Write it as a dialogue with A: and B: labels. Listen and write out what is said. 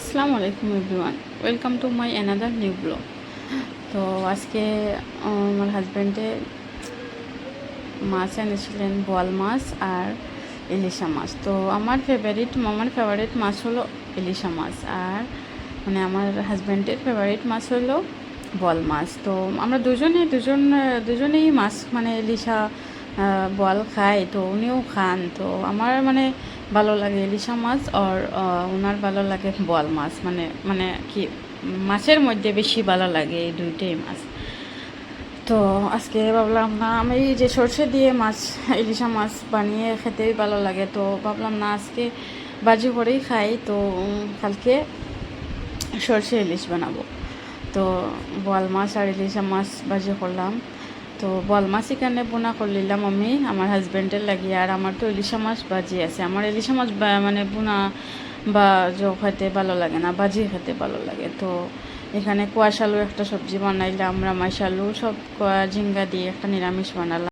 A: আসসালামু আলাইকুম everyone, welcome to my another new blog. তো আজকে আমার হাজব্যান্ডে মাছ এনেছিলেন, বোয়াল মাছ আর ইলিশা মাছ। তো আমার ফেভারিট মাছ হলো ইলিশা মাছ, আর মানে আমার হাজব্যান্ডের ফেভারিট মাছ হলো বোয়াল মাছ। তো আমরা দুজনেই মাছ মানে ইলিশা বোয়াল খাই, তো উনিও খান। তো আমার মানে ভালো লাগে ইলিশা মাছ, আর ওনার ভালো লাগে বোয়াল মাছ। মানে মানে কি মাছের মধ্যে বেশি ভালো লাগে এই দুইটাই মাছ। তো আজকে ভাবলাম না, আমি এই যে সর্ষে দিয়ে মাছ ইলিশা মাছ বানিয়ে খেতেই ভালো লাগে, তো ভাবলাম না আজকে বাজি করেই খাই। তো কালকে সর্ষে ইলিশ বানাবো। তো বোয়াল মাছ আর ইলিশা মাছ ভাজি করলাম। তো বোয়াল মাছ এখানে বোনা করলাম আমি আমার হাজব্যান্ডের লাগিয়ে, আর আমার তো ইলিশা মাছ ভাজি আছে। আমার ইলিশা মাছ মানে বোনা বা খেতে ভালো লাগে না, ভাজি খেতে ভালো লাগে। তো এখানে কোয়াশ আলু একটা সবজি বানাইলাম, রামাইশ আলু সব ঝিঙ্গা দিয়ে একটা নিরামিষ বানালাম।